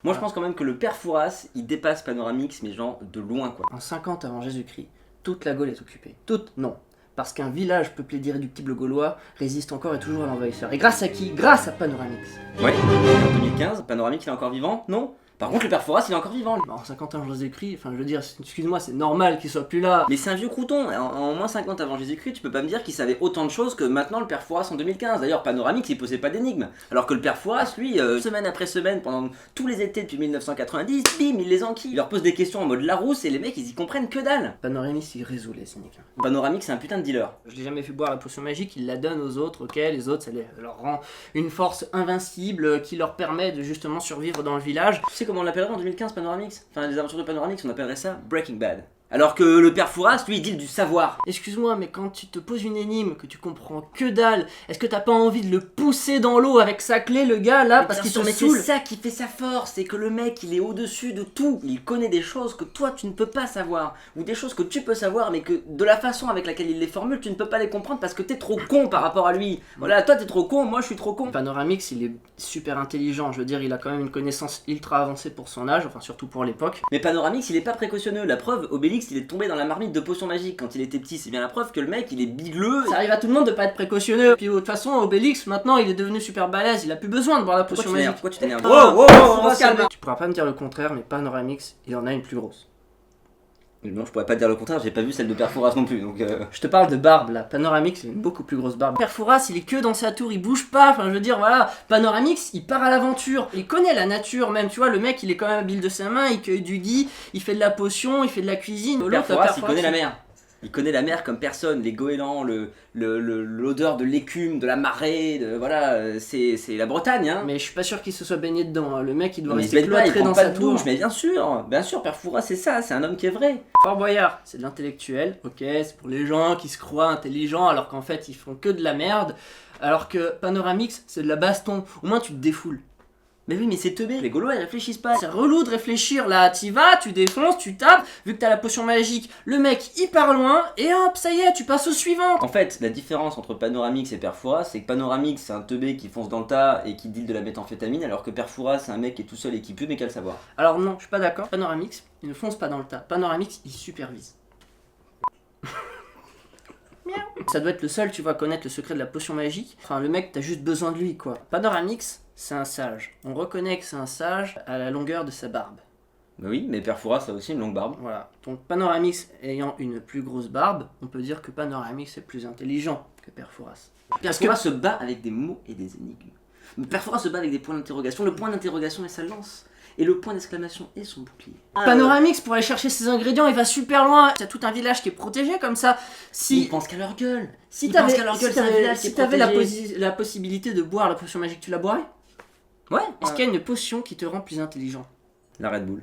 Moi je pense quand même que le père Fouras, il dépasse Panoramix, mais genre de loin quoi. En 50 avant Jésus-Christ, toute la Gaule est occupée. Toute, non. Parce qu'un village peuplé d'irréductibles Gaulois résiste encore et toujours à l'envahisseur. Et grâce à qui? Grâce à Panoramix. Ouais, et en 2015, Panoramix il est encore vivant? Non. Par contre le père Fouras il est encore vivant. En 50 ans avant Jésus-Christ, enfin je veux dire, excuse-moi, c'est normal qu'il soit plus là. Mais c'est un vieux crouton, en moins 50 avant Jésus-Christ, tu peux pas me dire qu'il savait autant de choses que maintenant le père Fouras en 2015. D'ailleurs, Panoramix il posait pas d'énigmes. Alors que le père Fouras, lui, semaine après semaine, pendant tous les étés depuis 1990, bim, il les enquille. Il leur pose des questions en mode Larousse et les mecs ils y comprennent que dalle. Panoramix il résout les énigmes. Panoramix c'est un putain de dealer. Je l'ai jamais fait boire la potion magique, il la donne aux autres, ok, les autres ça leur rend une force invincible qui leur permet de justement survivre dans le village. Tu sais comment on l'appellerait en 2015 Panoramix? Enfin les aventures de Panoramix on appellerait ça Breaking Bad. Alors que le père Fouras, lui, il deal du savoir. Excuse-moi, mais quand tu te poses une énigme, que tu comprends que dalle, est-ce que t'as pas envie de le pousser dans l'eau avec sa clé, le gars, là, parce qu'il te saoule? C'est ça qui fait sa force, c'est que le mec, il est au-dessus de tout. Il connaît des choses que toi, tu ne peux pas savoir. Ou des choses que tu peux savoir, mais que de la façon avec laquelle il les formule, tu ne peux pas les comprendre parce que t'es trop con par rapport à lui. Voilà, toi, t'es trop con, moi, je suis trop con. Panoramix, il est super intelligent, je veux dire, il a quand même une connaissance ultra avancée pour son âge, enfin, surtout pour l'époque. Mais Panoramix, il est pas précautionneux. La preuve, Obélix, il est tombé dans la marmite de potions magiques quand il était petit, c'est bien la preuve que le mec il est bigleux. Ça arrive à tout le monde de pas être précautionneux. Puis de toute façon, Obélix maintenant il est devenu super balèze, il a plus besoin de boire la potion magique. Pourquoi tu t'énerves? On va se calmer. Tu pourras pas me dire le contraire, mais Panoramix il en a une plus grosse. Non, je pourrais pas te dire le contraire, j'ai pas vu celle de père Fouras non plus donc. Je te parle de barbe là, Panoramix il a une beaucoup plus grosse barbe. Père Fouras il est que dans sa tour, il bouge pas, enfin je veux dire voilà, Panoramix il part à l'aventure, il connaît la nature même, tu vois, le mec il est quand même habile de sa main, il cueille du gui, il fait de la potion, il fait de la cuisine. Père Fouras il connaît la mer. Il connaît la mer comme personne, les goélands, l'odeur de l'écume, de la marée, voilà, c'est la Bretagne, hein. Mais je suis pas sûr qu'il se soit baigné dedans, hein. Le mec il doit Mais rester cloîtré dans sa tour. Mais bien sûr, Père Fouras c'est ça, c'est un homme qui est vrai. Fort Boyard, c'est de l'intellectuel, ok, c'est pour les gens qui se croient intelligents alors qu'en fait ils font que de la merde, alors que Panoramix c'est de la baston, au moins tu te défoules. Mais oui, mais c'est teubé, les Gaulois ils réfléchissent pas. C'est relou de réfléchir là, t'y vas, tu défonces, tu tapes, vu que t'as la potion magique, le mec il part loin, et hop, ça y est, tu passes au suivant. En fait, la différence entre Panoramix et Père Fouras, c'est que Panoramix c'est un teubé qui fonce dans le tas et qui deal de la méthamphétamine, alors que Père Fouras c'est un mec qui est tout seul et qui pue mais qui a le savoir. Alors non, je suis pas d'accord, Panoramix, il ne fonce pas dans le tas, Panoramix il supervise. Ça doit être le seul, tu vois, connaître le secret de la potion magique. Enfin, le mec, t'as juste besoin de lui, quoi. Panoramix, c'est un sage. On reconnaît que c'est un sage à la longueur de sa barbe. Bah oui, mais Père Fouras a aussi une longue barbe. Voilà. Donc Panoramix ayant une plus grosse barbe, on peut dire que Panoramix est plus intelligent que Père Fouras. Père Fouras se bat avec des mots et des énigmes. Père Fouras se bat avec des points d'interrogation. Le point d'interrogation est sa lance. Et le point d'exclamation est son bouclier. Panoramix, pour aller chercher ses ingrédients, il va super loin. Il y a tout un village qui est protégé comme ça. Si ils pensent qu'à leur gueule. Si t'avais la possibilité de boire la potion magique, tu la boirais? Ouais. Est-ce qu'il y a une potion qui te rend plus intelligent? La Red Bull.